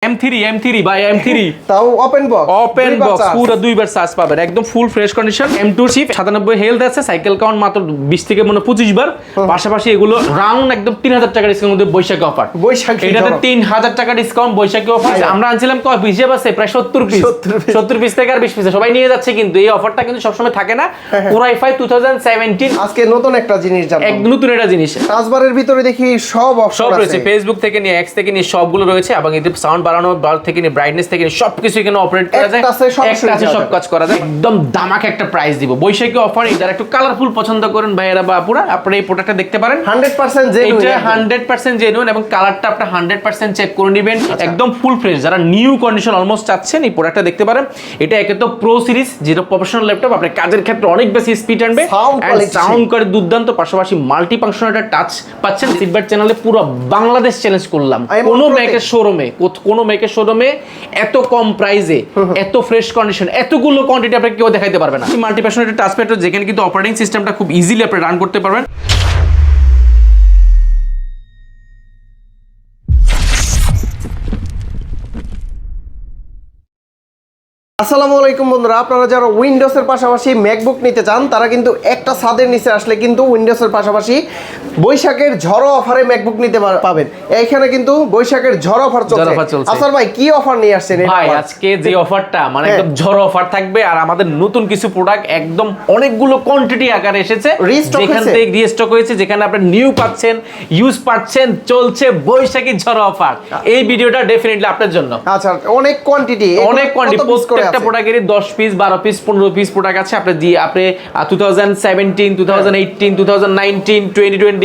M3 ভাই M3 তাও open box পুরো দুইবার চার্জ পাবেন একদম full fresh condition M2 chip 97 health আছে সাইকেল কাউন্ট মাত্র 20 থেকে 25 বার পাশাপাশি এগুলো রাউন্ড একদম 3000 টাকা ডিসকাউন্ট মধ্যে বৈশাখী অফার এটাতে 3000 টাকা ডিসকাউন্ট বৈশাখী অফার আমরা আনছিলাম কয় হিসাব আছে প্রায় 70 পিস থেকে আর 20 পিস সবাই নিয়ে যাচ্ছে কিন্তু এই অফারটা কিন্তু সব সময় থাকে না Core i5 2017 আজকে নতুন একটা জিনিস জানলাম এক নতুন একটা জিনিস টাচবারের ভিতরে দেখি সব অপশন আছে রয়েছে ফেসবুক থেকে নিয়ে এক্স থেকে নিয়ে সবগুলো রয়েছে এবং এতে সাউন্ড বাড়ানো বার থেকে নিয়ে ব্রাইটনেস থেকে নিয়ে সবকিছু এখানে অপারেট করা যায় একটা আছে সব কাজ করা যায় একদম দামাক একটা প্রাইস দিব বৈশাখী অফার এটা একটু কালারফুল পছন্দ করেন ভাইয়েরা বা আপুরা আপনারা এই প্রোডাক্টটা দেখতে পারেন 100% জেনুইন এটা 100% জেনুইন এবং কালারটা আপনি 100% চেক করে নেবেন একদম ফুল ফ্রেশ যারা নিউ কন্ডিশন অলমোস্ট চাচ্ছেন এই প্রোডাক্টটা দেখতে পারেন এটা একে তো প্রো সিরিজ যেটা প্রফেশনাল ল্যাপটপ আপনার কাজের ক্ষেত্রে অনেক বেশি স্পিড আনবে সাউন্ড করে দুর্দান্ত পাশাপাশি মাল্টি ফাংশনাল টাচ পাচ্ছেন সিলভার চ্যানেলে পুরো বাংলাদেশ চ্যালেঞ্জ করলাম কোনো মেকের শোরুমে এত কম প্রাইসে এত ফ্রেশ কন্ডিশন এতগুলো কোয়ান্টিটি আপনি কেউ দেখাইতে পারবে না মাল্টি ফাংশনাল টাচ প্যাড যেখানে কিন্তু অপারেটিং সিস্টেমটা খুব ইজিলি আপনি রান করতে পারবেন আসসালামু আলাইকুম বন্ধুরা আপনারা যারা উইন্ডোজের পাশাপাশি ম্যাকবুক নিতে চান তারা কিন্তু একটা ছাদের নিচে আসলে কিন্তু উইন্ডোজের পাশাপাশি বৈশাখের ঝড় অফারে ম্যাকবুক নিতে পাবেন এইখানে কিন্তু বৈশাখের ঝড় অফার চলছে আসল ভাই কি অফার নিয়ে আসছেন ভাই আজকে যে অফারটা মানে একদম ঝড় অফার থাকবে আর আমাদের নতুন কিছু প্রোডাক্ট একদম অনেকগুলো কোয়ান্টিটি আকারে এসেছে যেখান থেকে রিস্টক হয়েছে যেখানে আপনি নিউ পাচ্ছেন ইউজ পাচ্ছেন চলছে বৈশাখী ঝড় অফার এই ভিডিওটা ডেফিনেটলি আপনার জন্য আচ্ছা অনেক কোয়ান্টিটি প্রত্যেকটা প্রোডাক্টেরই 10 পিস 12 পিস 15 পিস প্রোডাক্ট আছে আপনি 2017 2018 2019 2020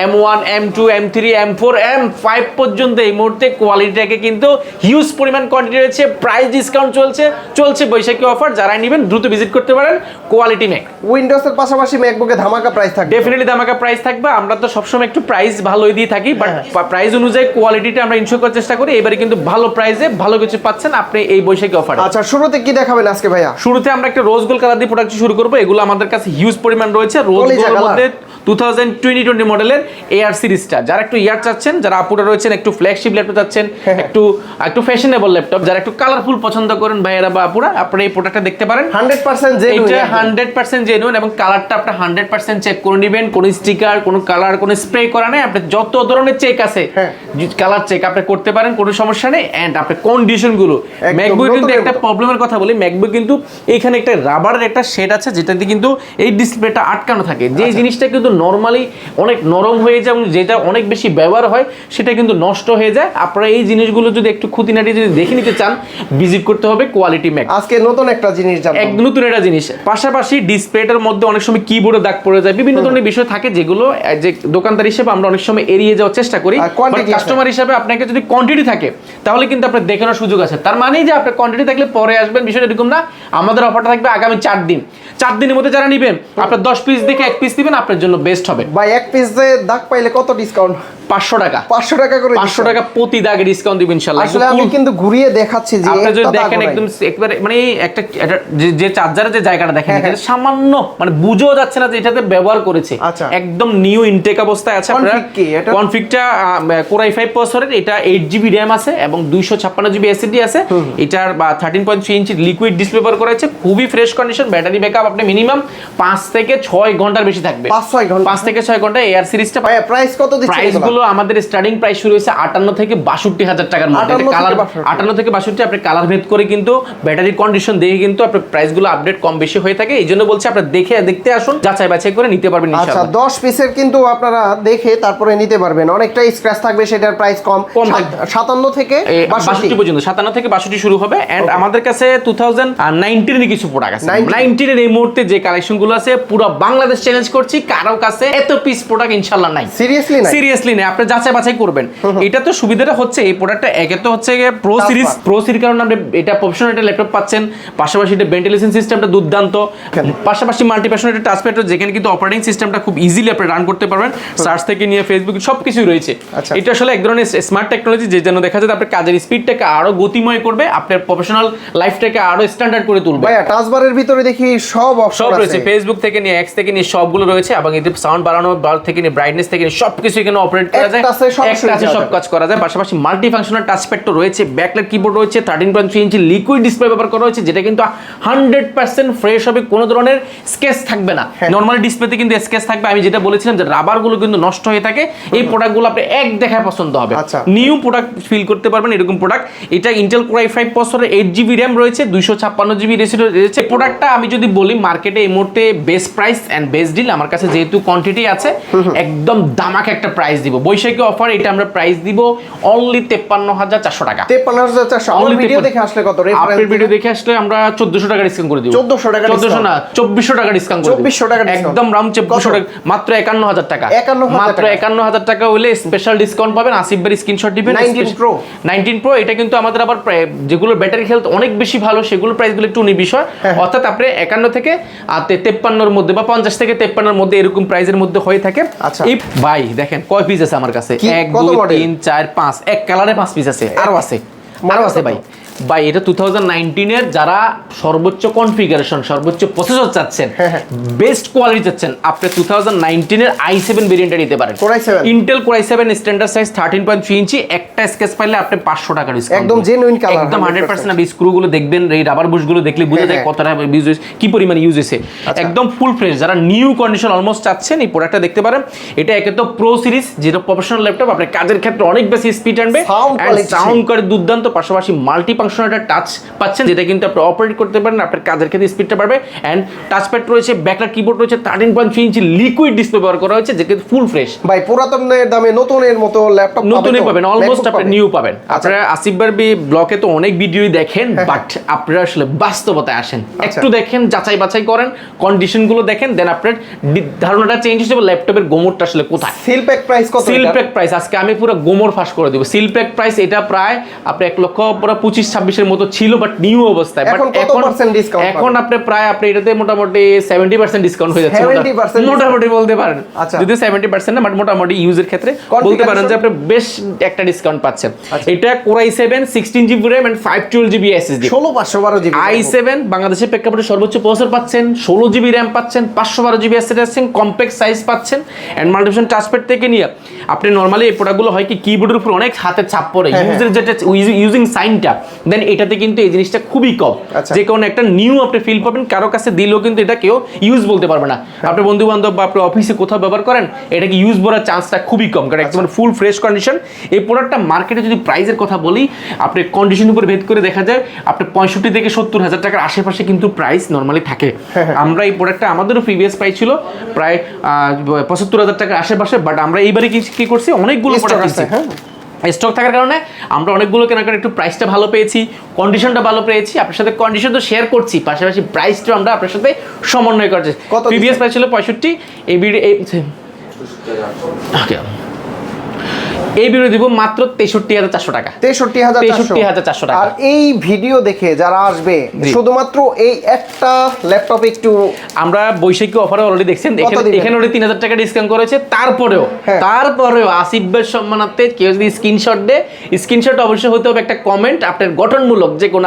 M1 M2 M3 M4 M5 পর্যন্ত এই মুহূর্তে কোয়ালিটিটাকে কিন্তু হিউজ পরিমাণ কোয়ান্টিটি রয়েছে প্রাইস ডিসকাউন্ট চলছে বৈশাখী অফার যারা নেবেন দ্রুত ভিজিট করতে পারেন কোয়ালিটি ম্যাক উইন্ডোজের পাশাপাশি ম্যাকবুকে ধামাকা প্রাইস থাকবে ডেফিনেটলি ধামাকা প্রাইস থাকবে আমরা তো সবসময় একটু প্রাইস ভালোই দিয়ে থাকি বাট প্রাইস অনুযায়ী কোয়ালিটিটা আমরা ইনশিওর করার চেষ্টা করি এবারে কিন্তু ভালো প্রাইসে ভালো কিছু পাচ্ছেন আপনি এই বৈশাখী অফারে আচ্ছা শুরুতে কি দেখাবেন আজকে ভাইয়া শুরুতে আমরা একটা রোজ গোল্ড কালার দিয়ে প্রোডাক্ট শুরু করব এগুলো আমাদের কাছে হিউজ পরিমাণ রয়েছে রোজ গোল্ডের মধ্যে 2020 মডেলের এআর সিরিজটা যারা একটু ইয়ার চাচ্ছেন যারা আপুরা রয়েছেন একটু ফ্ল্যাগশিপ ল্যাপটপ চাচ্ছেন একটু ফ্যাশনেবল ল্যাপটপ যারা একটু কালারফুল পছন্দ করেন ভাইয়েরা বা আপুরা আপনারা এই প্রোডাক্টটা দেখতে পারেন 100% জেনুইন এটা 100% জেনুইন এবং কালারটা আপনি 100% চেক করে নেবেন কোন স্টিকার কোন কালার কোন স্প্রে করা নেই আপনি যত ধরনের চেক আছে কালার চেক আপনি করতে পারেন কোনো সমস্যা নেই এন্ড আপনি কন্ডিশনগুলো ম্যাকবুক কিন্তু একটা প্রবলেমের কথা বলি ম্যাকবুক কিন্তু এখানে একটা রাবারের একটা শেড আছে যেটাতে কিন্তু এই ডিসপ্লেটা আটকানো থাকে যে জিনিসটা কিন্তু নরমালি অনেক নরম হয়ে যায় এবং যেটা অনেক বেশি ব্যবহার হয় সেটা কিন্তু নষ্ট হয়ে যায় আপনারা এই জিনিসগুলো যদি একটু খুঁটিনাটি যদি দেখে নিতে চান ভিজিট করতে হবে কোয়ালিটি ম্যাক আজকে নতুন একটা জিনিস জানলাম এক নতুন একটা জিনিস পাশাপাশি ডিসপ্লেটার মধ্যে অনেক সময় কিবোর্ডে দাগ পড়ে যায় বিভিন্ন ধরনের বিষয় থাকে যেগুলো যে দোকানদার হিসেবে আমরা অনেক সময় এড়িয়ে যাওয়ার চেষ্টা করি কাস্টমার হিসেবে আপনাকে যদি কোয়ান্টিটি থাকে তাহলে কিন্তু আপনার দেখানোর সুযোগ আছে তার মানে যে আপনার কোয়ান্টিটি থাকলে পরে আসবেন বিষয়টা এরকম না আমাদের অফারটা থাকবে আগামী 4 দিনের মধ্যে যারা নেবেন আপনার 10 পিস দেখে 1 পিস দিবেন আপনার জন্য বেস্ট হবে ভাই 1 পিস দাগ পাইলে কত ডিসকাউন্ট 500 টাকা করে 500 টাকা প্রতি দাগে ডিসকাউন্ট দিবেন ইনশাআল্লাহ আসলে আমি কিন্তু ঘুরিয়ে দেখাচ্ছি যে আপনি যদি দেখেন একদম একবারে মানে একটা যে চার্জারের যে জায়গাটা দেখেন এটা সামান্য মানে বুঝাও যাচ্ছে না যে এটাতে ব্যবহার করেছে একদম নিউ ইনটেক অবস্থায় আছে আপনারা কনফিগটা Core i5 প্রসেসরের এটা 8GB RAM আছে এবং 256GB SSD আছে এটার 13.3 ইঞ্চি লিকুইড ডিসপ্লে ব্যবহার করা হয়েছে খুবই ফ্রেশ কন্ডিশন ব্যাটারি ব্যাকআপ আপনি মিনিমাম 5 থেকে 6 ঘন্টার বেশি থাকবে 5 থেকে 6 ঘন্টা এআর সিরিজটা প্রাইস কত দিচ্ছে প্রাইসগুলো আমাদের স্টার্টিং প্রাইস শুরু হয়েছে 58 থেকে 62000 টাকার মধ্যে কালার 58 থেকে 62 আপনি কালার ভেদ করে কিন্তু ব্যাটারি কন্ডিশন দেখে কিন্তু আপনার প্রাইসগুলো আপডেট কম বেশি হয়ে থাকে এইজন্য বলছি আপনারা দেখতে আসুন যাচাই বাছাই করে নিতে পারবেন ইনশাআল্লাহ আচ্ছা 10 পিসের কিন্তু আপনারা দেখে তারপরে নিতে পারবেন অনেকটা স্ক্র্যাচ থাকবে সেটার প্রাইস কম 57 থেকে 62 পর্যন্ত 57 থেকে 62 শুরু হবে এন্ড আমাদের কাছে 2019 এর কিছু প্রোডাক্ট আছে 19 এর এই মুহূর্তে যে কালেকশনগুলো আছে পুরো বাংলাদেশ চ্যালেঞ্জ করছি কারো কাছে এত পিস প্রোডাক্ট ইনশাআল্লাহ নাই সিরিয়াসলি না আপনি যাচাই বাছাই করবেন এটা তো সুবিধাটা হচ্ছে এই প্রোডাক্টটা একে তো হচ্ছে প্রো সিরিজ কারণে আপনি এটা প্রফেশনাল একটা ল্যাপটপ পাচ্ছেন পাশাপাশি এটা ভেন্টিলেশন সিস্টেমটা দুর্দান্ত পাশাপাশি মাল্টি ফাংশনাল একটা টাচ প্যাড যেখানে কিন্তু অপারেটিং সিস্টেমটা খুব ইজিলি আপনি রান করতে পারবেন সার্চ থেকে নিয়ে ফেসবুক সবকিছু রয়েছে এটা আসলে এক ধরনের স্মার্ট টেকনোলজি যে জন্য দেখা যায় আপনার কাজের স্পিডটাকে আরো গতিময় করবে আপনার প্রফেশনাল লাইফটাকে আরো স্ট্যান্ডার্ড করে তুলবে ভাই টাচবারের ভিতরে দেখি সব অপশন রয়েছে ফেসবুক থেকে নিয়ে এক্স থেকে নিয়ে সবগুলো রয়েছে এবং এতে সাউন্ড বাড়ানো থেকে নিয়ে ব্রাইটনেস থেকে নিয়ে সবকিছু এখানে অপারেট করা যায়, একটা আছে সব কাজ করা যায়। পাশাপাশি মাল্টি ফাংশনাল টাচ প্যাড তো রয়েছে, ব্যাকলাইট কিবোর্ড রয়েছে, 13.3 ইঞ্চি লিকুইড ডিসপ্লে ব্যবহার করা হয়েছে, যেটা কিন্তু 100% ফ্রেশ হবে, কোনো ধরনের স্কেচ থাকবে না। নরমালি ডিসপ্লেতে কিন্তু স্কেচ থাকবে। আমি যেটা বলেছিলাম যে রাবারগুলো কিন্তু নষ্ট হয়ে থাকে, এই প্রোডাক্টগুলো আপনি এক দেখায় পছন্দ হবে, নিউ প্রোডাক্ট ফিল করতে পারবেন এরকম প্রোডাক্ট। এটা ইন্টেল কোর i5 প্রসেসরের 8GB RAM রয়েছে, 256GB রয়েছে। প্রোডাক্টটা আমি যদি বলি মার্কেটে এই মুহূর্তে best price and best deal, আমার কাছে যেহেতু কোয়ান্টিটি আছে একদম দামাক একটা প্রাইস দিব। বৈশাখী অফার এটা আমরা প্রাইস দিব অনলি 53,400 টাকা। 53,400 আমার ভিডিও দেখে আসলে কত রেফারেন্স? আপনার ভিডিও দেখে আসলে আমরা 1400 টাকা ডিসকাউন্ট করে দিব। 1400 টাকা 1400 না 2400 টাকা ডিসকাউন্ট করে দিব। 2400 টাকা একদম রাউন্ড 2400 টাকা, মাত্র 51000 টাকা। মাত্র 51000 টাকা হলে স্পেশাল ডিসকাউন্ট পাবেন। আসিফ ভাই স্ক্রিনশট দিবেন। 19 প্রো এটা কিন্তু আমাদের আবার যেগুলো ব্যাটারি হেলথ অনেক বেশি ভালো, সেগুলো প্রাইসগুলো একটু বিষয়, অর্থাৎ আপনি 51 থেকে 53 এর মধ্যে বা 50 থেকে 53 এর মধ্যে এরকম প্রাইসের মধ্যে হয়ে থাকে। এই ভাই দেখেন কয় পিস আছে আমার কাছে, 1 2 3 4 5, এক কালারে 5 পিস আছে, আরো আছে ভাই। এটা 2019 এর যারা সর্বোচ্চ কনফিগারেশন, সর্বোচ্চ প্রসেসর চাচ্ছেন, বেস্ট কোয়ালিটি চাচ্ছেন, আপনি 2019 এর i7 ভেরিয়েন্টটা নিতে পারেন। Intel core i7 standard size 13.3 ইঞ্চি, একটা স্কেচ পাইলে আপনি 500 টাকা ডিসকাউন্ট, একদম জেনুইন কালার, একদম 100%। আপনি স্ক্রুগুলো দেখবেন, এই রাবার বুশগুলো দেখলে বোঝা যায় কতটা ইউজ হয়েছে, কি পরিমাণ ইউজ হয়েছে, একদম ফুল ফ্রেশ। যারা নিউ কন্ডিশন অলমোস্ট চাচ্ছেন এই প্রোডাক্টটা দেখতে পারেন। এটা একে তো প্রো সিরিজ, যেটা প্রফেশনাল ল্যাপটপ, আপনার কাজের ক্ষেত্রে অনেক বেশি স্পিড আনবে, সাউন্ড করে দুর্দান্ত, পাশাপাশি মাল্টি ফাংশনাল টাচ পাচ্ছেন, যেটা কিন্তু আপনি অপারেট করতে পারেন, আপনার কাজের ক্ষেত্রে স্পিডটা বাড়বে। এন্ড টাচপ্যাড রয়েছে, ব্যাকলাইট কিবোর্ড রয়েছে, 13.3 ইঞ্চি লিকুইড ডিসপ্লে ব্যবহার করা হয়েছে, যেটা ফুল ফ্রেশ। ভাই পুরাতনের দামে নতুনের মতো ল্যাপটপ নতুনই পাবেন, অলমোস্ট আপনি নিউ পাবেন। আপনারা আসিফ ভাই ব্লকে তো অনেক ভিডিওই দেখেন, বাট আপনারা আসলে বাস্তবতায় আসেন, একটু দেখেন, যাচাই বাছাই করেন, কন্ডিশনগুলো দেখেন, দেন আপনার ধারণাটা চেঞ্জ হয়ে যাবে ল্যাপটপের গোমরটা আসলে কোথায়। সিল প্যাক প্রাইস কত? সিল প্যাক প্রাইস আজকে আমি পুরো গোমর ফাঁস করে দেব। সিল প্যাক প্রাইস এটা প্রায় আপনি 1 লক্ষ পুরো 25-26 এর মতো ছিল, বাট নিউ অবস্থায়। বাট এখন আপনি প্রায় আপনি এটাতে মোটামুটি 70% ডিসকাউন্ট হয়ে যাচ্ছে, মোটামুটি বলতে পারেন, যদি 70% না, বাট মোটামুটি ইউজের ক্ষেত্রে বলতে পারেন যে আপনি বেশ একটা ডিসকাউন্ট পাচ্ছেন। এটা core i7 16GB RAM and 512GB SSD, 16512GB i7 বাংলাদেশের প্রেক্ষাপটে সর্বোচ্চ প্রসেসর পাচ্ছেন, 16GB RAM পাচ্ছেন, 512GB SSD পাচ্ছেন, কম্প্যাক্ট সাইজ পাচ্ছেন, এন্ড মাল্টিফাংশন টাচপ্যাড থেকে নিয়ে আপনি নরমালি এই প্রোডাক্টগুলো হয় কি কিবোর্ডের উপর অনেক হাতের ছাপ পড়ে, ইউজের যেটা ইউজিং সাইনটা, দেন এটাতে কিন্তু এই জিনিসটা খুবই কম, যে কোনো একটা নিউ আপনি ফিল পাবেন। কারো কাছে দিলেও কিন্তু এটা কেউ ইউজ বলতে পারবে না। আপনার বন্ধু বান্ধব বা আপনার অফিসে কোথাও ব্যবহার করেন, এটাকে ইউজ বলার চান্সটা খুবই কম, কারণ একদম ফুল ফ্রেশ কন্ডিশন। এই প্রোডাক্টটা মার্কেটে যদি প্রাইসের কথা বলি, আপনি কন্ডিশন উপর ভেদ করে দেখা যায় আপনি 65 থেকে 70,000 টাকার আশেপাশে কিন্তু প্রাইস নরমালি থাকে। আমরা এই প্রোডাক্টটা আমাদেরও প্রিভিয়াস প্রাইস ছিল প্রায় 75,000 টাকার আশেপাশে, বাট আমরা এইবারে কি করছি, অনেকগুলো প্রোডাক্ট আছে, স্টক থাকার কারণে আমরা অনেকগুলো কেনাকাটা একটু প্রাইসটা ভালো পেয়েছি, কন্ডিশনটা ভালো পেয়েছি, আপনার সাথে কন্ডিশন তো শেয়ার করছি, পাশাপাশি প্রাইসটা আমরা আপনার সাথে সমন্বয় করছি। প্রিভিয়াস প্রাইস ছিল 65, এই ভিডিও দিব মাত্র 63,400 টাকা। 63,400 টাকা। আর এই ভিডিও দেখে যারা আসবে শুধুমাত্র এই একটা ল্যাপটপ একটু আমরা বৈশাখী অফারে অলরেডি দেখছেন, এখানে অলরেডি 3000 টাকা ডিসকাউন্ট করেছে। তারপরেও আসিফ ভাইয়ের সম্মানার্থে কেউ যদি স্ক্রিনশট দেয়, স্ক্রিনশট অবশ্যই হতে হবে একটা কমেন্ট, আপনার গঠনমূলক যে কোনো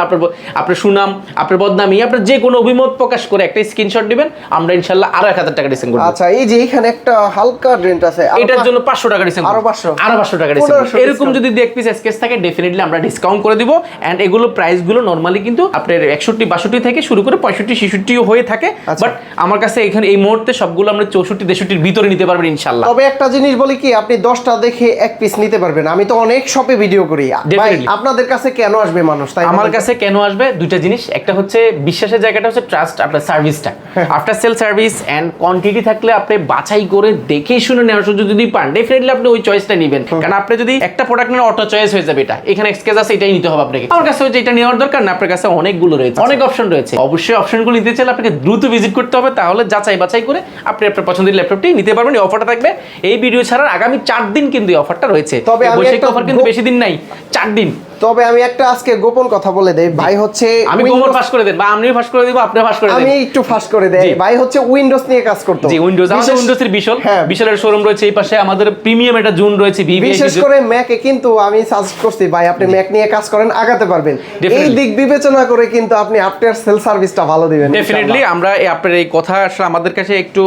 আপনার সুনাম, আপনার বদনামি, আপনার যে কোনো অভিমত প্রকাশ করে একটা স্ক্রিনশট দিবেন, আমরা ইনশাআল্লাহ আরো 1000 টাকা ডিসকাউন্ট করব। আচ্ছা, এই যে এখানে একটা হালকা ডেন্ট আছে, এটার জন্য 500 টাকা ডিসকাউন্ট, আরো 500 টাকা ডিসকাউন্ট। এরকম যদি এক পিস স্কেচ থাকে ডেফিনেটলি আমরা ডিসকাউন্ট করে দিব। এন্ড এগুলো প্রাইসগুলো নরমালি কিন্তু আপনার 61-62 থেকে শুরু করে 65-66 হয়ে থাকে, বাট আমার কাছে এখানে এই মুহূর্তে সবগুলো আমরা 64-63 এর ভিতরে নিতে পারবেন ইনশাআল্লাহ। তবে একটা জিনিস বলি কি, আপনি 10টা দেখে এক পিস নিতে পারবেন। আমি তো অনেক শপে ভিডিও করি, ভাই আপনাদের কাছে কেন আসবে মানুষ? তাই আমার কাছে কেন আসবে, দুইটা জিনিস, একটা হচ্ছে বিশ্বাসের জায়গাটা হচ্ছে ট্রাস্ট, আপনার সার্ভিসটা, after sale service and quantity থাকলে আপনি বাছাই করে দেখে শুনে নেওয়ার সুযোগ যদি পান, ডেফিনেটলি আপনি ওই চয়েসটা নেবেন। কারণ আপনি যদি একটা প্রোডাক্ট নেন অটো চয়েস হয়ে যাবে, এটা এখানে এক্সকেজ আছে এটাই নিতে হবে আপনাকে। আমার কাছে এটা নেওয়ার দরকার না, আপনার কাছে অনেকগুলো রয়েছে, অনেক অপশন রয়েছে। অবশ্যই অপশনগুলো নিতে চাইলে আপনাকে দ্রুত ভিজিট করতে হবে, তাহলে যাচাই বাছাই করে আপনি আপনার পছন্দের ল্যাপটপটি নিতে পারবেন। এই অফারটা থাকবে এই ভিডিও ছাড়ার আগামী 4 দিন কিন্তু এই অফারটা রয়েছে। তবে বৈশাখী অফার কিন্তু বেশি দিন নাই, 4 দিন। তবে আমি একটা আজকে গোপন কথা বলে দেই, ভাই হচ্ছে আমি গোমর ফাঁস করে দেন বা আমিও ফাঁস করে দিব, আপনিও ফাঁস করে দেন। আমি একটু ফাঁস করে দেই, ভাই হচ্ছে উইন্ডোজ নিয়ে কাজ করতো। জি, উইন্ডোজ, আমাদের উইন্ডোজের বিশাল বিশালের শোরুম রয়েছে এই পাশে, আমাদের প্রিমিয়াম একটা জোন রয়েছে বিশেষ করে ম্যাকে, কিন্তু আমি সাজেস্ট করছি ভাই আপনি ম্যাক নিয়ে কাজ করেন, আগাতে পারবেন। এই দিক বিবেচনা করে কিন্তু আপনি আফটার সেল সার্ভিসটা ভালো দিবেন ডেফিনেটলি। আমরা আপনার এই কথা আসলে আমাদের কাছে একটু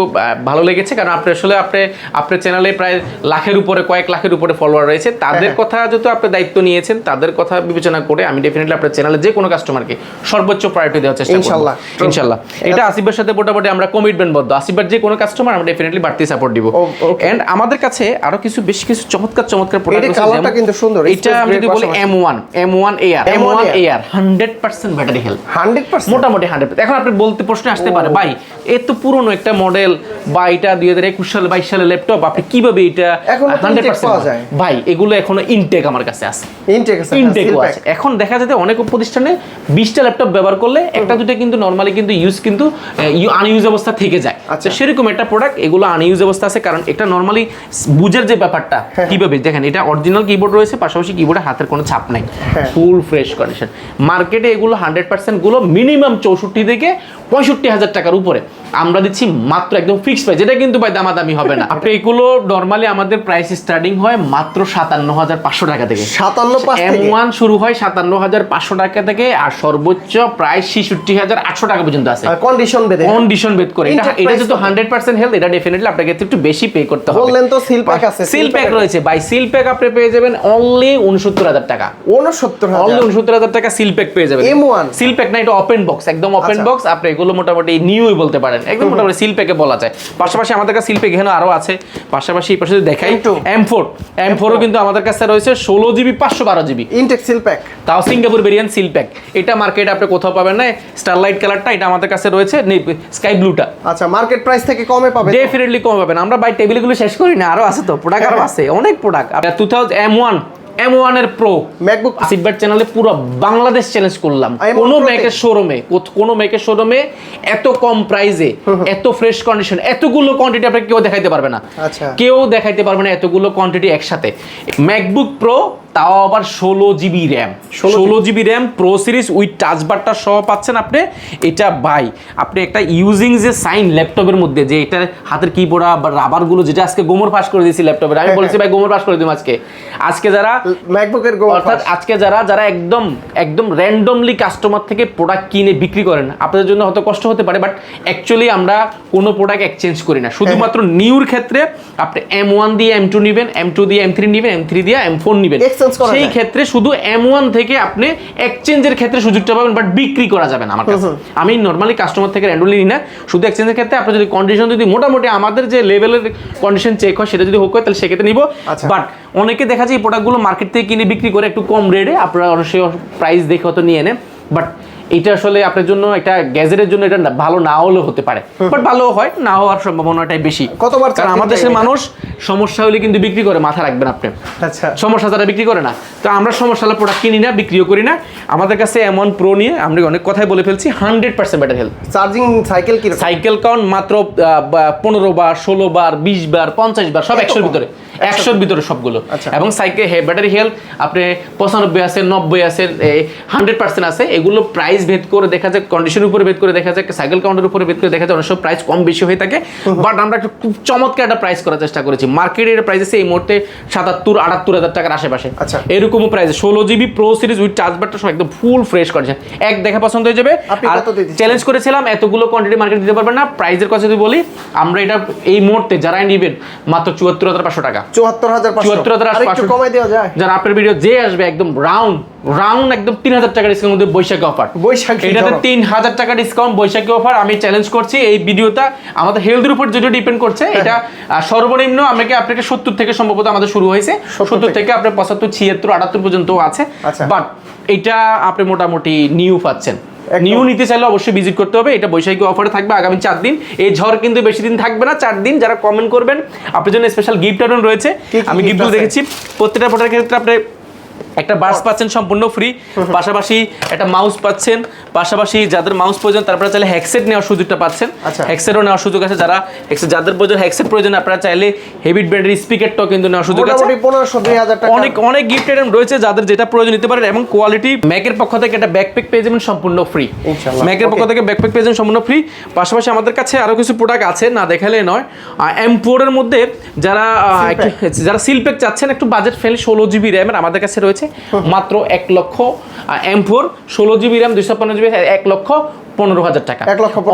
ভালো লেগেছে, কারণ আপনি আসলে আপনার চ্যানেলে প্রায় লাখের উপরে, কয়েক লাখের উপরে ফলোয়ার রয়েছে, তাদের কথা যেহেতু আপনি দায়িত্ব নিয়েছেন, তাদের কথা বিবেচনা করে আমি ডেফিনেটলি আপনার চ্যানেলে যে কোনো কাস্টমারকে সর্বোচ্চ প্রায়োরিটি দেওয়ার চেষ্টা করব ইনশাআল্লাহ। এটা আসিফের সাথে মোটামুটি আমরা কমিটমেন্টবদ্ধ। আসিফের যে কোনো কাস্টমার আমরা ডেফিনেটলি বাড়তি সাপোর্ট দিব। এন্ড আমাদের কাছে আরো বেশ কিছু চমৎকার প্রোডাক্ট আছে, কালারটা কিন্তু সুন্দর। এটা আমি যদি বলি M1 AR 100% ব্যাটারি হেলথ, 100% মোটামুটি 100%। এখন আপনি বলতে প্রশ্ন আসতে পারে, ভাই এ তো পুরনো একটা মডেল, বা এটা 2021 সালে 22 সালে ল্যাপটপ, আপনি কিভাবে এটা 100% পাওয়া যায়? ভাই এগুলো এখনো ইনটেক আমার কাছে আছে, ইনটেকও আছে। এখন দেখা যায় অনেক প্রতিষ্ঠানে 20টা ল্যাপটপ ব্যবহার করলে একটা দুটো কিন্তু নরমালি কিন্তু আনইউজ অবস্থা থেকে যায়। আচ্ছা, সেরকম একটা প্রোডাক্ট, এগুলো আনইউজ অবস্থা আছে, কারণ এটা নরমালি বুঝের যে ব্যাপারটা কিভাবে দেখেন, এটা অরিজিনাল কিবোর্ড রয়েছে, পাশাপাশি কিবোর্ডে হাতের কোনো ছাপ নাই, ফুল ফ্রেশ কন্ডিশন। মার্কেটে এগুলো 100% গুলো মিনিমাম 64 থেকে 65,000 টাকার উপরে আমরা দিচ্ছি মাত্র একদম ফিক্সড প্রাইস, এটা কিন্তু ভাই দামাদামি হবে না। আপনি এগুলো নরমালি আমাদের প্রাইস স্টার্টিং হয় মাত্র 57,500 টাকা থেকে। 57 M1 শুরু হয় 57,500 টাকা থেকে, আর সর্বোচ্চ প্রাইস 66,800 টাকা পর্যন্ত আছে, কন্ডিশন ভেদ করে। এটা যেহেতু 100% হেলথ, এটা ডেফিনেটলি আপনাকে একটু বেশি পে করতে হবে। বললেন তো সিল প্যাক আছে, সিল প্যাক রয়েছে ভাই, সিল প্যাক আপনি পেয়ে যাবেন অনলি 69,000 টাকা, 69,000 টাকা সিল প্যাক পেয়ে যাবেন। M1 সিল প্যাক না, এটা ওপেন বক্স, একদম ওপেন বক্স। আপনি এগুলো মোটামুটি নিউই বলতে পারেন, একদম মোটামুটি সিল প্যাকে বলা যায়। পাশাপাশি আমাদের কাছে সিল প্যাক এখানে আরো আছে, পাশাপাশি এই পাশে দেখাই M4ও কিন্তু আমাদের কাছে রয়েছে 16GB 512GB intact seal pack, তাও সিঙ্গাপুর ভেরিয়েন্ট সিল প্যাক। এটা মার্কেটে আপনি কোথাও পাবেন না, স্টারলাইট কালারটা, এটা আমাদের কাছে রয়েছে স্কাই ব্লুটা। আচ্ছা, মার্কেট প্রাইস থেকে কমে পাবেন, ডেফিনেটলি কমে পাবেন। আমরা বাই টেবিলগুলো শেষ করি না, আরো আছে তো প্রোডাক্ট, আরো আছে অনেক প্রোডাক্ট। 2000 M1 এর প্রো ম্যাকবুক আসিফবার চ্যানেলে পুরো বাংলাদেশ চ্যালেঞ্জ করলাম, কোনো ম্যাকের শোরুমে এত কম প্রাইসে এত ফ্রেশ কন্ডিশন, এতগুলো কোয়ান্টিটি আপনাকে কেউ দেখাইতে পারবে না। আচ্ছা, কেউ দেখাইতে পারবে না এতগুলো কোয়ান্টিটি একসাথে। ম্যাকবুক প্রো, তাও আবার 16GB RAM, 16GB RAM pro series with টাচবারটা সহ পাচ্ছেন আপনি। এটা ভাই আপনি একটা ইউজিং যে সাইন ল্যাপটপের মধ্যে, যে এটা হাতের কিবোর্ড বা রাবারগুলো, যেটা আজকে গোমর ফাঁস করে দিয়েছি ল্যাপটপের, আমি বলছি ভাই গোমর ফাঁস করে দিই আজকে যারা ম্যাকবুকের অর্থাৎ আজকে যারা একদম র্যান্ডমলি কাস্টমার থেকে প্রোডাক্ট কিনে বিক্রি করেন, আপনাদের জন্য হয়তো কষ্ট হতে পারে, বাট অ্যাকচুয়ালি আমরা কোনো প্রোডাক্ট এক্সচেঞ্জ করি না। শুধুমাত্র নিউর ক্ষেত্রে আপনি M1 দিয়ে M2 নেবেন, M2 দিয়ে M3 নেবেন, M3 দিয়ে M4 নেবেন, সেই ক্ষেত্রে শুধু M1 থেকে আপনি এক্সচেঞ্জের ক্ষেত্রে সুযোগটা পাবেন, বাট বিক্রি করা যাবে না আমার কাছে। আমি নরমালি কাস্টমার থেকে র্যান্ডমলি নিই না, শুধু এক্সচেঞ্জের ক্ষেত্রে আপনি যদি কন্ডিশন যদি মোটামুটি আমাদের যে লেভেলের কন্ডিশন চেক হয় সেটা যদি হোক তাহলে সেক্ষেত্রে নিব। বাট অনেকে দেখা যায় এই প্রোডাক্টগুলো মার্কেট থেকে কিনে বিক্রি করে একটু কম রেটে, আপনারা অবশ্যই প্রাইস দেখে হয়তো নিয়ে নেন, বাট এটা আসলে আপনার জন্য একটা গ্যাজেটের জন্য এটা ভালো না হলেও হতে পারে, বাট ভালো হয়, না হওয়ার সম্ভাবনাটাই বেশি। কতবার, কারণ আমাদের দেশের মানুষ সমস্যা হলে কিন্তু বিক্রি করে, মাথা রাখবেন আপনি। আচ্ছা, সমস্যা যারা বিক্রি করে না, তো আমরা সমস্যা হলে প্রোডাক্ট কিনি না, বিক্রিও করি না। আমাদের কাছে M1 প্রো নিয়ে আমরা অনেক কথাই বলে ফেলছি, 100% battery health. Charging cycle count মাত্র 15 বার, 16 বার, 20 বার, 50 বার, সব 100-র ভিতরে, 100-র ভিতরে সবগুলো। এবং সাইকেল ব্যাটারি হেলথ আপনি 95 আছে, 90 আছে, 100% আছে। এগুলো প্রাইস ভেদ করে দেখা যায়, কন্ডিশনের উপরে ভেদ করে দেখা যায়, সাইকেল কাউন্টের উপরে ভেদ করে দেখা যায়, অনেক সব প্রাইস কম বেশি হয়ে থাকে। বাট আমরা একটু খুব চমৎকার একটা প্রাইস করার চেষ্টা করেছি। মার্কেটের প্রাইস আছে এই মুহূর্তে 77-78 টাকার আশেপাশে। আচ্ছা, এরকমও price 16GB pro series with চার্জবারটা সব একদম ফুল ফ্রেশ কন্ডিশন, এক দেখা পছন্দ হয়ে যাবে। আর চ্যালেঞ্জ করেছিলাম এতগুলো কোয়ান্টিটি মার্কেট দিতে পারবেন না। প্রাইসের কথা যদি বলি, আমরা এটা এই মুহূর্তে যারা নেবেন মাত্র 74,500 টাকা, 74,500 কমাই দেওয়া যায়। যারা আপনার ভিডিও যে আসবে একদম রাউন্ড একদম 3,000 টাকা ডিসকাউন্ট মধ্যে বৈশাখী অফার, এটাতে 3,000 টাকা ডিসকাউন্ট বৈশাখী অফার। আমি চ্যালেঞ্জ করছি এই ভিডিওটা আমাদের হেলথের উপর যেটা ডিপেন্ড করছে, এটা সর্বনিম্ন আপনাকে 70 থেকে সম্ভবত আমাদের শুরু হয়েছে, 70 থেকে আপনার 75, 76, 78 পর্যন্ত আছে। বাট এটা আপনি মোটামুটি নিউ পাচ্ছেন। নিউ নিতে চাইলে অবশ্যই ভিজিট করতে হবে। এটা বৈশাখী অফারে থাকবে আগামী 4 দিন। এই ঝড় কিন্তু বেশি দিন থাকবে না, 4 দিন। যারা কমেন্ট করবেন আপনার জন্য স্পেশাল গিফট আইটেম রয়েছে, আমি গিফটগুলো দেখেছি। প্রত্যেকটা প্রোডাক্টের ক্ষেত্রে আপনি একটা বাস পাচ্ছেন সম্পূর্ণ ফ্রি, পাশাপাশি একটা মাউস পাচ্ছেন, পাশাপাশি যাদের মাউস প্রয়োজন তারপরে চাইলে হেডসেট নেওয়ার সুযোগটা পাচ্ছেন। হেডসেটও নেওয়ার সুযোগ আছে, যারা যাদের প্রয়োজন হেডসেট প্রয়োজন আপনারা চাইলে হেভিট ব্র্যান্ডের স্পিকারটাও কিন্তু নেওয়ার সুযোগ আছে। মোটামুটি 1500-2000 টাকা অনেক গিফট আইটেম রয়েছে, যাদের যেটা প্রয়োজন নিতে পারেন। এবং কোয়ালিটি ম্যাকের পক্ষ থেকে একটা ব্যাকপ্যাক পেয়ে যাবেন সম্পূর্ণ ফ্রি, ম্যাকের পক্ষ থেকে ব্যাকপ্যাক পেয়ে যাবেন সম্পূর্ণ ফ্রি। পাশাপাশি আমাদের কাছে আরো কিছু প্রোডাক্ট আছে, না দেখালে নয়। M4 এর মধ্যে যারা সিলপ্যাক চাচ্ছেন একটু বাজেট ফ্রেন্ডলি 16 জিবি র্যামের আমাদের কাছে রয়েছে মাত্র 1 লক্ষ। M4 16 জিবি র্যাম 256 জিবি 1,15,000 টাকা,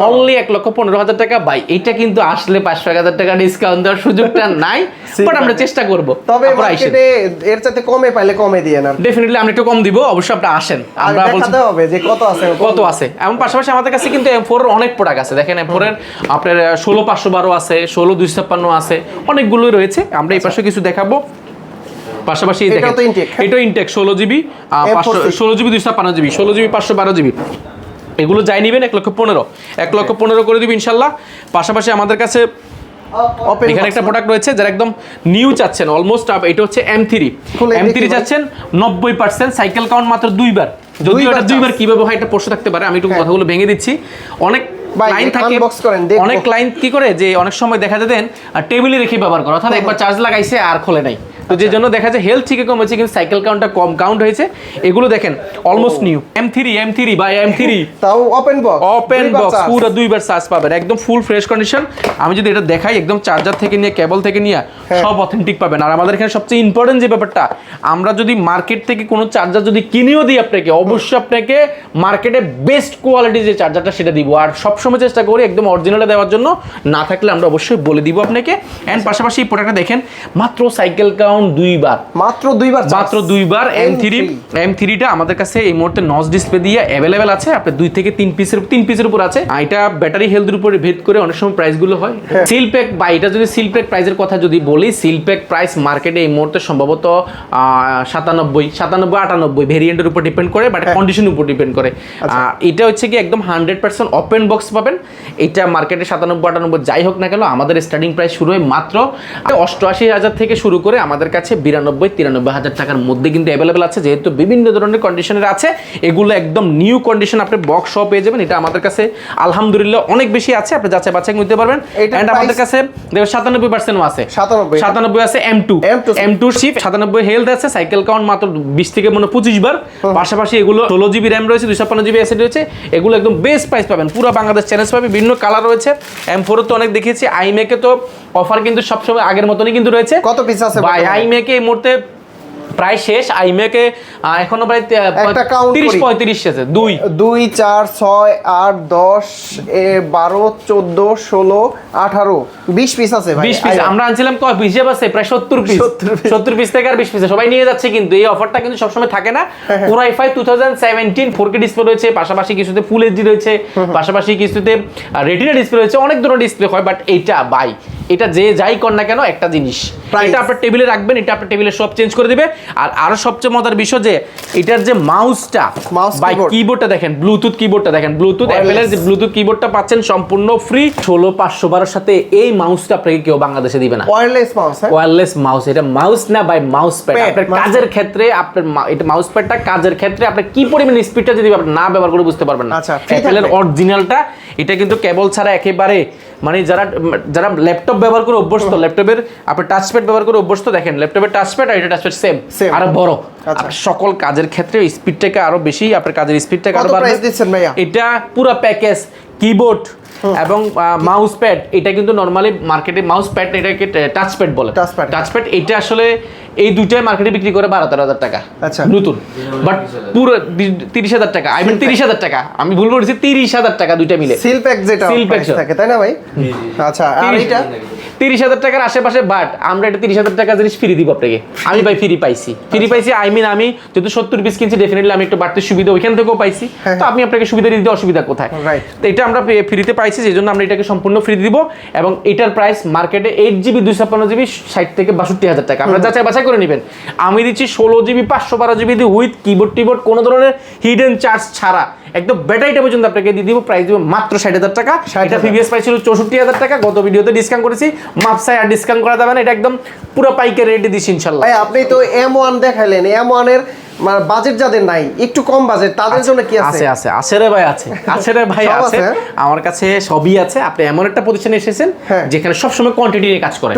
অনলি 1,15,000 টাকা। ভাই এটা কিন্তু আসলে 500,000 টাকা ডিসকাউন্ট দেওয়ার সুযোগটা নাই, বাট আমরা চেষ্টা করব। তবে মার্কেটে এর চাইতে কমে পাইলে কমে দিয়ে না, ডেফিনেটলি আমরা একটু কম দিব, অবশ্যই আপনি আসেন, আমরা বলতে হবে যে কত আছে। এবং পাশাপাশি আমাদের কাছে কিন্তু M4 এর অনেক প্রোডাক্ট আছে। দেখেন M4 এর আপনার 16,512 আছে, 16,256 আছে, অনেকগুলোই রয়েছে। আমরা এই পাশে কিছু দেখাবো। পাশাপাশি দেখেন এটা intact 16 GB 16 GB 256 GB 16 GB 512 GB, এগুলো যাই নেবেন 1,15,000 করে দিব ইনশাল্লাহ। পাশাপাশি আমাদের কাছে এখানে একটা প্রোডাক্ট রয়েছে যারা একদম নিউ চাচ্ছেন, অলমোস্ট এটা হচ্ছে M3 চাচ্ছেন 90%, সাইকেল কাউন্ট মাত্র 2 বার। যদিও এটা 2 বার কিভাবে হয় এটা প্রশ্ন থাকতে পারে, আমি একটু কথাগুলো ভেঙে দিচ্ছি। অনেক লাইন থাকে, অনেক লাইন কি করে যে অনেক সময় দেখা যায় দেন টেবিলে রেখে ব্যবহার করা, অর্থাৎ একবার চার্জ লাগাইছে আর খোলে নাই, তো যে জন্য দেখা যায় হেলথ থেকে কমেছে কিন্তু সাইকেল কাউন্টটা কম কাউন্ট হয়েছে। এগুলো দেখেন almost new M3 by M3 তাও ওপেন বক্স পুরো 2 বার চার্জ পাবেন, একদম ফুল ফ্রেশ কন্ডিশন। আমি যদি এটা দেখাই একদম চার্জার থেকে নিয়ে কেবল থেকে নিয়ে সব অথেন্টিক পাবেন। আর আমাদের এখানে সবচেয়ে ইম্পর্টেন্ট যে ব্যাপারটা, আমরা যদি মার্কেট থেকে কোনো চার্জার যদি কিনেও দিই আপনাকে, অবশ্যই আপনাকে মার্কেটে বেস্ট কোয়ালিটি যে চার্জারটা সেটা দিব, আর সবসময় চেষ্টা করি একদম অরিজিনালে দেওয়ার জন্য, না থাকলে আমরা অবশ্যই বলে দিব আপনাকে। এন্ড পাশাপাশি এই প্রোডাক্টটা দেখেন মাত্র সাইকেল কাউন্ট 2 বার, মাত্র 2 বার। M3টা আমাদের কাছে এই মুহূর্তে নচ ডিসপ্লে দিয়ে अवेलेबल আছে, আপনি 2 থেকে 3 পিসের উপর আছে। এটা ব্যাটারি হেলথের উপরে ভেদ করে অনেক সময় প্রাইস গুলো হয়। সিলপ্যাক বা এটা যদি সিলপ্যাক প্রাইসের কথা যদি বলি, সিলপ্যাক প্রাইস মার্কেটে এই মুহূর্তে সম্ভবত 97-98 ভেরিয়েন্টের উপর ডিপেন্ড করে, বাট কন্ডিশনের উপর ডিপেন্ড করে। এটা হচ্ছে কি একদম 100% ওপেন বক্স পাবেন। এটা মার্কেটে 97-98 যাই হোক না কেন, আমাদের স্টার্টিং প্রাইস শুরু হয় মাত্র 88,000 থেকে শুরু করে আমাদের কাছে 92-93,000 টাকার মধ্যে কিন্তু অ্যাভেলেবেল আছে, যেহেতু বিভিন্ন ধরনের কন্ডিশনের আছে। এগুলো একদম নিউ কন্ডিশন, আপনি বক্স সহ পেয়ে যাবেন। এটা আমাদের কাছে আলহামদুলিল্লাহ অনেক বেশি আছে, আপনি যাচাই বাছাই নিতে পারবেন। এন্ড আমাদের কাছে দেখো 97% আছে, 97 আছে M2 শিপ 97 হেলথ আছে, সাইকেল কাউন্ট মাত্র 20 থেকে 25 বার। পাশাপাশি এগুলো 16 জিবি র্যাম রয়েছে, 256 জিবি এসএসডি রয়েছে। এগুলো একদম বেস্ট প্রাইস পাবেন, পুরো বাংলাদেশ চ্যালেঞ্জ পাবে। বিভিন্ন কালার রয়েছে, M4 তো অনেক দেখিয়েছি, iMac-এ তো অফার কিন্তু সবসময় আগের মতনই কিন্তু রয়েছে। কত পিস আছে ভাই iMac-এ এই মুহূর্তে প্রায় শেষ। iMac-এ এখনো প্রায় 30-35 আছে। 2 4 6 8 10 12 14 16 18 20 পিস আছে ভাই। 20 পিস আমরা আনছিলাম, কয় হিসাব আছে প্রায় 70 পিস থেকে আর 20 পিস সবাই নিয়ে যাচ্ছে, কিন্তু এই অফারটা কিন্তু সবসময় থাকে না। পুরো i5 2017 4K ডিসপ্লে রয়েছে, পাশাপাশি কিছুতে ফুল এইচডি রয়েছে, পাশাপাশি কিছুতে রেটিনা ডিসপ্লে রয়েছে, অনেক ধরনের ডিসপ্লে হয়। বাট এটা ভাই, এটা যে যাই কর না কেন একটা জিনিস, এটা আপনার টেবিলে রাখবেন, এটা আপনার টেবিলে সব চেঞ্জ করে দিবে। আর আরো সবচেয়ে মজার বিষয় যে এটার যে মাউসটা বাই কিবোর্ডটা দেখেন, ব্লুটুথ কিবোর্ডটা দেখেন, ব্লুটুথ অ্যাপেলের যে ব্লুটুথ কিবোর্ডটা পাচ্ছেন সম্পূর্ণ ফ্রি। 16,512 এর সাথে এই মাউসটা আপনাকে কেউ বাংলাদেশে দিবে না। ওয়্যারলেস মাউস, এটা মাউস না ভাই, মাউস প্যাড। আপনার কাজের ক্ষেত্রে আপনার এটা মাউস প্যাডটা কাজের ক্ষেত্রে আপনি কি পরিমাণ স্পিডটা যদি আপনি না ব্যবহার করে বুঝতে পারবেন না। অ্যাপেলের অরিজিনালটা, এটা কিন্তু কেবল ছাড়া একেবারে, মানে যারা ল্যাপটপ ব্যবহার করে অভ্যস্ত, ল্যাপটপের আপনি টাচপ্যাড ব্যবহার করে অভ্যস্ত, দেখেন ল্যাপটপের টাচপ্যাড আর এটা টাচপ্যাড সেম আরো বড়। সকল কাজের ক্ষেত্রে স্পিডটাকে আরো বেশি, আপনার কাজের স্পিডটাকে আরো বাড়বে। এটা পুরো প্যাকেজ কিবোর্ড এবং মাউস প্যাড, এটা কিন্তু নরমালি মার্কেটে মাউস প্যাড এটাকে টাচপ্যাড বলে। টাচপ্যাড এটা আসলে এই দুইটাই মার্কেটে বিক্রি করে 12-13,000 টাকা নতুন, বাট পুরো 30,000 টাকা, আই মিন 30,000 টাকা, আমি ভুল বলেছি, 30,000 টাকা দুইটা মিলে সিলপ্যাক যেটা থাকে, তাই না ভাই? আচ্ছা, আর এটা 30,000 টাকার আশেপাশে, বাট আমরা এটা 30,000 টাকা জিনিস ফ্রি দিব আপনাকে। আমি ভাই ফ্রি পাইছি, আই মিন আমি যেহেতু 70 পিস কিনছি, ডেফিনেটলি আমি একটু বাড়তি সুবিধা ওইখান থেকেও পাইছি, তো আপনি আপনাকে সুবিধা দিতে অসুবিধা কোথায়? তো এটা আমরা ফ্রিতে পাইছি, সেই জন্য আমরা এটাকে সম্পূর্ণ ফ্রি দিব। এবং এটার প্রাইস মার্কেটে 8GB 256GB 60 থেকে 62,000 টাকা, আপনারা যাচাই বাছাই করে নেবেন। আমি দিচ্ছি 16GB 512GB উইথ কিবোর্ড টিবোর্ড, কোনো ধরনের হিডেন চার্জ ছাড়া, একদম ব্যাটারিটা পর্যন্ত আপনাকে দিয়ে দিব। প্রাইস দিব মাত্র 60,000 টাকা। এটা প্রিভিয়াস প্রাইস ছিল 64,000 টাকা, গত ভিডিওতে ডিসকাউন্ট করেছি, মাপসাই আর ডিসকাউন্ট করা যাবে না, এটা একদম পুরো পাইকারি রেটে দিচ্ছি ইনশাআল্লাহ। ভাই আপনি তো M1 দেখাইলেন, M1 এর মানে বাজেট যাদের নাই, একটু কম বাজেট, তাদের জন্য কি আছে? আছে আছে রে ভাই, আছে রে ভাই, সব আছে। আছে? আমার কাছে সবই আছে। আপনি এমন একটা প্রতিষ্ঠানে এসেছেন যেখানে সবসময় কোয়ান্টিটি নিয়ে কাজ করে।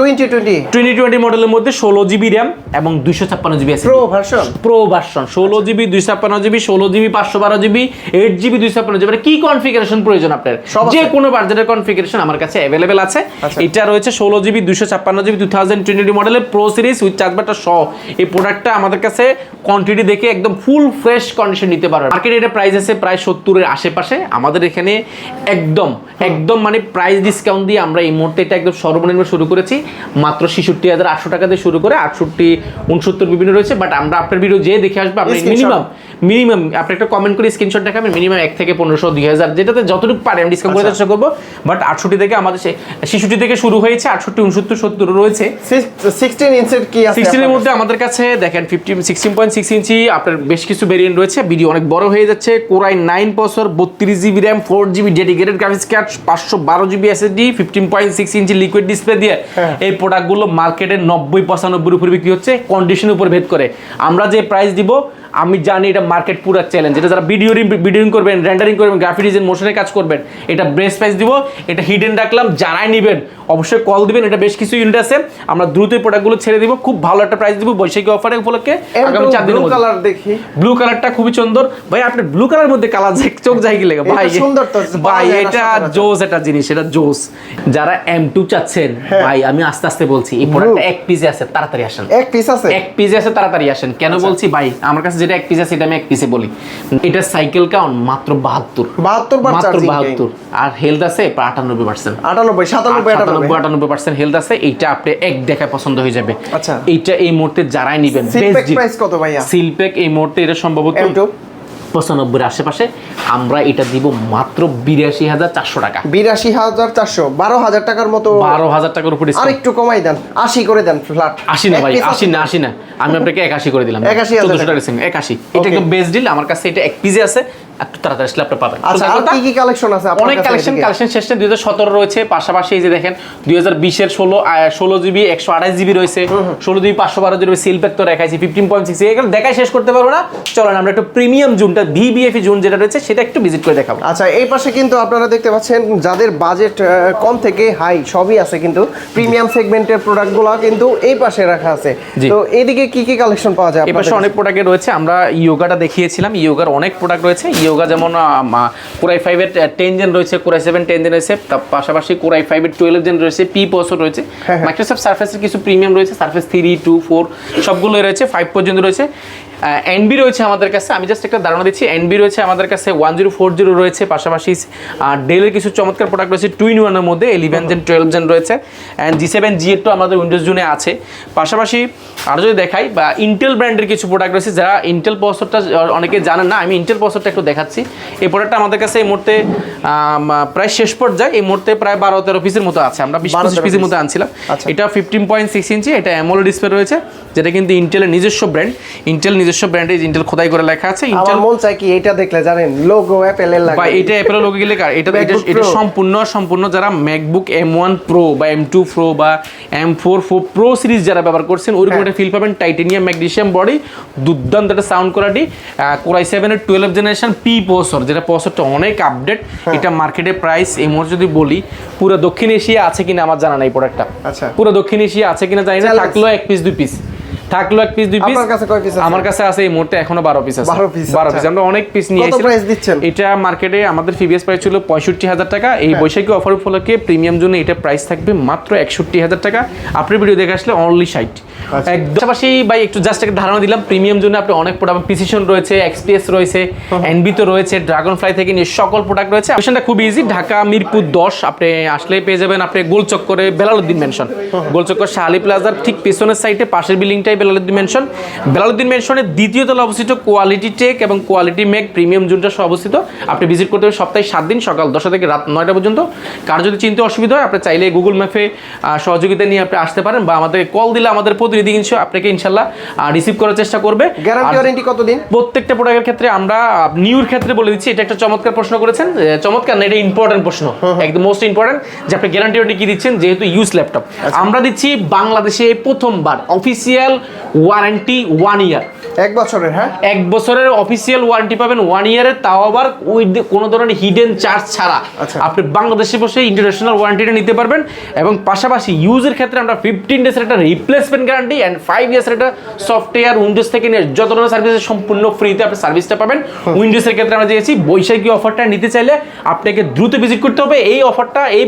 2020 মডেলের মধ্যে 16 জিবি র্যাম এবং 256 GB SSD pro version 16 GB 256 GB 16 GB 512 GB 8 GB 256 GB, কি কনফিগারেশন প্রয়োজন আপনার, যে কোনো বাজেটের কনফিগারেশন আমার কাছে অ্যাভেলেবেল আছে। এটা রয়েছে 16 জিবি 256 জিবি 2020 মডেলের প্রো সিরিজ উইথ চার্জারটা সহ। এই প্রোডাক্টটা আমাদের কাছে কোয়ান্টিটি দেখে একদম ফুল ফ্রেশ কন্ডিশন নিতে পারবেন। মার্কেটে এটা প্রাইস আছে প্রায় 70-এর আশেপাশে, আমাদের এখানে একদম মানে প্রাইস ডিসকাউন্ট দিয়ে আমরা এই মুহূর্তে এটা একদম সর্বনিম্ন শুরু করেছি মাত্র 66,800 টাকা দিয়ে শুরু করে 68, 69 বিভিন্ন রয়েছে। বাট আমরা আপনার ভিডিও যে দেখে আসবো, আপনি মিনিমাম আপনি একটা কমেন্ট করে স্ক্রিনশট দেখাবেন, মিনিমাম 1 থেকে 1500, 2000 যেটাতে যতটুকু পারে আমি ডিসকাউন্ট করে চেষ্টা করবো। বাট 68 থেকে আমাদের 66 থেকে শুরু হয়েছে, 68, 69, 70 রয়েছে। 16 ইঞ্চের কি আছে? 16 এর মধ্যে আমাদের কাছে দেখেন 16.6 ইঞ্চি আপনার বেশ কিছু ভেরিয়েন্ট রয়েছে। ভিডিও অনেক বড় হয়ে যাচ্ছে। Core i 9 processor, 32 GB RAM, 4 GB dedicated graphics card, 512 GB SSD, 15.6 ইঞ্চি লিকুইড ডিসপ্লে দিয়ে এই প্রোডাক্টগুলো মার্কেটে 90-95 উপরে বিক্রি হচ্ছে, কন্ডিশনের উপর ভেদ করে। আমরা যে প্রাইস দিব, আমি জানি এটা মার্কেট পুরো চ্যালেঞ্জ। এটা যারা ভিডিওরিং করবেন, রেন্ডারিং করবেন, গ্রাফিক ডিজাইন, মোশনের কাজ করবেন, এটা বেস্ট প্রাইস দিব। এটা হিডেন রাখলাম, যারাই নেবেন অবশ্যই কল দিবেন। এটা বেশ কিছু ইউনিট আছে, আমরা দ্রুতই প্রোডাক্টগুলো ছেড়ে দিব, খুব ভালো একটা প্রাইস দিব বৈশাখী অফারে উপলক্ষে। আগামী 4 দিনের মধ্যে কালার দেখি, ব্লু কালারটা খুবই সুন্দর ভাই। আপনার ব্লু কালারের মধ্যে কালার চোখ যায় কি লাগে ভাই, সুন্দর তো ভাই, এটা জোস, এটা জিনিস, এটা জোস। যারা M2 চাচ্ছেন ভাই, আমি আস্তে আস্তে বলছি, এই প্রোডাক্টটা এক পিসে আছে, তাড়াতাড়ি আসেন। এক পিস আছে, এক পিসে আছে, তাড়াতাড়ি আসেন। কেন বলছি ভাই, আমার কাছে যেটা এক পিস আছে এটা আমি এক পিসে বলি। এটা সাইকেল কাউন্ট মাত্র 72 মাত্র 72, আর হেলথ আছে প্রায় 98%, 98-97-98% হেলথ আছে। এইটা আপনি এক দেখায় পছন্দ হয়ে যাবে। আচ্ছা, এইটা এই মুহূর্তে যারাই নেবেন, প্রাইস কত ভাইয়া? সিলপ্যাক এই মুহূর্তে এটা সম্ভবত 95-এর আশেপাশে, আমরা এটা দিব মাত্র 82,400 টাকা। 82,400, 12,000 টাকার মতো, 12,000 টাকার উপরে আর একটু কমাই দেন, 80 করে দেন ফ্ল্যাট। 80 না ভাই, 80 না, আমি আপনাকে 81 করে দিলাম, 1400 টাকা দিচ্ছি 81। এটা একদম বেস্ট ডিল, আমার কাছে এটা এক পিসে আছে, একটু তাড়াতাড়ি আসলে আপনি পাবেন। আচ্ছা, আর কি কি কালেকশন আছে আপনার অনেক কাছে? কালেকশন শেষ নেই। 2017 রয়েছে, পাশাপাশি এই যে দেখেন 2020 এর 16 জিবি 128 জিবি রয়েছে, 16 জিবি 512 জিবি সিলপ্যাক তো দেখাইছি, 15.6 এগুলো দেখাই শেষ করতে পারবো না। চলেন আমরা একটু প্রিমিয়াম জোনটা, ভিভিএফ জোন যেটা রয়েছে সেটা একটু ভিজিট করে দেখাবো। আচ্ছা, এই পাশে কিন্তু আপনারা দেখতে পাচ্ছেন যাদের বাজেট কম থেকে হাই সবই আছে, কিন্তু প্রিমিয়াম সেগমেন্টের প্রোডাক্টগুলো কিন্তু এই পাশে রাখা আছে। তো এইদিকে কি কি কালেকশন পাওয়া যায়? এই পাশে অনেক প্রোডাক্ট রয়েছে, আমরা ইয়োগাটা দেখিয়েছিলাম, ইয়োগার অনেক প্রোডাক্ট রয়েছে। ইয়োগা যেমন কোরাই 5 এর 10 জেন রয়েছে, কোরাই 7 10 জেন রয়েছে, তার পাশাপাশি কোরাই 5 এর 12 জেন রয়েছে, পি প্রসেসর রয়েছে, মাইক্রোসফট সারফেসের কিছু প্রিমিয়াম রয়েছে, সারফেস 3, 2, 4 সবগুলোই রয়েছে, 5 পর্যন্ত রয়েছে। এনবি রয়েছে আমাদের কাছে, আমি জাস্ট একটা ধারণা দিচ্ছি। এনবি রয়েছে আমাদের কাছে 1040 রয়েছে, পাশাপাশি ডেলের কিছু চমৎকার প্রোডাক্ট রয়েছে 2-in-1 এর মধ্যে, 11 জেন 12 জেন রয়েছে, অ্যান্ড G7 G8 আমাদের উইন্ডোজ জোনে আছে। পাশাপাশি আরও যদি দেখাই, বা ইন্টেল ব্র্যান্ডের কিছু প্রোডাক্ট রয়েছে, যারা ইন্টেল প্রসেসরটা অনেকে জানেন না, আমি ইন্টেল প্রসেসরটা একটু দেখাচ্ছি। এই প্রোডাক্টটা আমাদের কাছে এই মুহূর্তে প্রায় শেষ পর্যায়ে, এই মুহূর্তে প্রায় 12-13 পিসের মতো আছে, আমরা 20-25 পিসের মতো আনছিলাম। এটা 15.6 ইঞ্চি, এটা অ্যামোলেড ডিসপ্লে রয়েছে, যেটা কিন্তু ইন্টেলের নিজস্ব ব্র্যান্ড, ইন্টেল নিজস্ব ব্র্যান্ডে ইন্টেল খোদাই করে লেখা আছে। ইন্টেল মন চাই কি এটা দেখলে জানেন লোগো অ্যাপেলের লাগে, ভাই এটা অ্যাপেলের লোগো গেলে এটা সম্পূর্ণ যারা ম্যাকবুক M1 Pro বা M2 Pro বা M4 Pro সিরিজ যারা ব্যবহার করছেন, ওরকম একটা ফিল পাবেন। টাইটেনিয়াম ম্যাগনেসিয়াম বডি, দুর্দান্ত একটা সাউন্ড কোয়ালিটি, কোরাই 7 এর 12 জেনারেশন পি প্রসেসর, যেটা প্রসেসরটা অনেক আপডেট। এটা মার্কেটে প্রাইস এই মুহূর্তে যদি বলি, পুরো দক্ষিণ এশিয়া আছে কিনা আমার জানা নাই প্রোডাক্টটা। আচ্ছা, পুরো দক্ষিণ এশিয়া আছে কিনা জানি না, থাকলো এক পিস 2 পিস, থাকলো এক পিস 2 পিস। আমার কাছে কয় পিস আছে? আমার কাছে আছে এই মুহূর্তে এখনো 12 পিস আছে, 12 পিস। আমরা অনেক পিস নিয়ে কত প্রাইস দিচ্ছেন? এটা মার্কেটে আমাদের প্রিভিয়াস প্রাইস ছিল 65,000 টাকা। এই বৈশাখী অফার উপলক্ষে প্রিমিয়াম জন্য এটা প্রাইস থাকবে মাত্র 61,000 টাকা। আপনি ভিডিও দেখে আসলে অনলি 60। একদম পাশাপাশি ভাই একটু জাস্ট একটা ধারণা দিলাম, প্রিমিয়াম জন্য আপনি অনেক প্রোডাক্ট, প্রিসিশন রয়েছে, এক্সপিএস রয়েছে, এনবি তো রয়েছে, ড্রাগন ফ্লাই থেকে নিয়ে সকল প্রোডাক্ট রয়েছে। লোকেশনটা খুব ইজি, ঢাকা মিরপুর 10, আপনি আসলে পেয়ে যাবেন আপনি গোলচক্করে বেলালউদ্দিন মেনশন, গোলচক্কর শাহালি প্লাজার ঠিক পেছনের সাইডে পাশের বিল্ডিংটাই বেলালউদ্দিন মেনশন। বেলালউদ্দিন মেনশনের দ্বিতীয় তলা অবস্থিত কোয়ালিটি টেক এবং কোয়ালিটি মেক প্রিমিয়াম জোনটা সহ অবস্থিত। আপনি ভিজিট করতে হবে সপ্তাহে 7 দিন, সকাল 10টা থেকে রাত 9টা পর্যন্ত। কার যদি চিনতে অসুবিধা হয়, আপনি চাইলে গুগল ম্যাপে সহযোগিতা নিয়ে আপনি আসতে পারেন, বা আমাদেরকে কল দিলে আমাদের প্রতিনিধি আপনাকে ইনশাল্লাহ রিসিভ করার চেষ্টা করবে। গ্যারান্টি ওয়ারেন্টি কতদিন? প্রত্যেকটা প্রোডাক্টের ক্ষেত্রে আমরা নিউর ক্ষেত্রে বলে দিচ্ছি, এটা একটা চমৎকার প্রশ্ন করেছেন, চমৎকার না, এটা ইম্পর্টেন্ট প্রশ্ন, একদম মোস্ট ইম্পর্টেন্ট, যে আপনি গ্যারান্টি ওয়ারেন্টি কি দিচ্ছেন, যেহেতু ইউজ ল্যাপটপ আমরা দিচ্ছি বাংলাদেশে প্রথমবার অফিসিয়াল ওয়ারেন্টি 1 ইয়ার, 1 বছরের। হ্যাঁ, 1 বছরের অফিসিয়াল ওয়ারেন্টি পাবেন 1 ইয়ারের, তাও আবার উইথ কোনো ধরনের হিডেন চার্জ ছাড়া। আপনি বাংলাদেশে বসে ইন্টারন্যাশনাল ওয়ারেন্টিটা নিতে পারবেন, এবং পাশাপাশি ইউজের ক্ষেত্রে আমরা 15 ডেজের একটা রিপ্লেসমেন্ট গ্যারান্টি অ্যান্ড 5 ইয়ার্সের একটা সফটওয়্যার উইন্ডোজ থেকে নিয়ে যত ধরনের সার্ভিস সম্পূর্ণ ফ্রিতে আপনি সার্ভিসটা পাবেন। উইন্ডোজের ক্ষেত্রে আমরা দিয়েছি বৈশাখী অফারটা নিতে চাইলে আপনাকে দ্রুত ভিজিট করতে হবে। এই অফারটা এই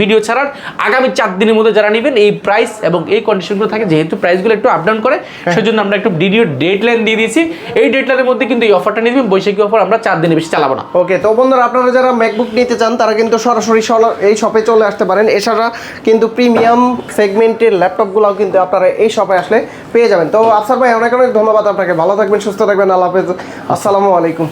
ভিডিও ছাড়ার আগামী 4 দিনের মধ্যে যারা নেবেন এই প্রাইস এবং এই কন্ডিশনগুলো থাকে, যেহেতু প্রাইসগুলো একটু আপ ডাউন করে সেজন্য আমরা একটু ভিডিও ডেডলাইন দিয়ে দিয়েছি। এই ডেডলাইনের মধ্যে কিন্তু এই অফারটা নিয়ে নেবেন, বৈশাখী অফার আমরা 4 দিনের বেশি চালাবো না। ওকে, তো বন্ধুরা আপনারা যারা ম্যাকবুক নিতে চান তারা কিন্তু সরাসরি এই শপে চলে আসতে পারেন। এছাড়া কিন্তু প্রিমিয়াম সেগমেন্টের ল্যাপটপগুলোও কিন্তু আপনারা এই শপে আসলে পেয়ে যাবেন। তো আফসার ভাই অনেক অনেক ধন্যবাদ আপনাকে, ভালো থাকবেন, সুস্থ থাকবেন, আল্লাহ হাফেজ, আসসালামু আলাইকুম।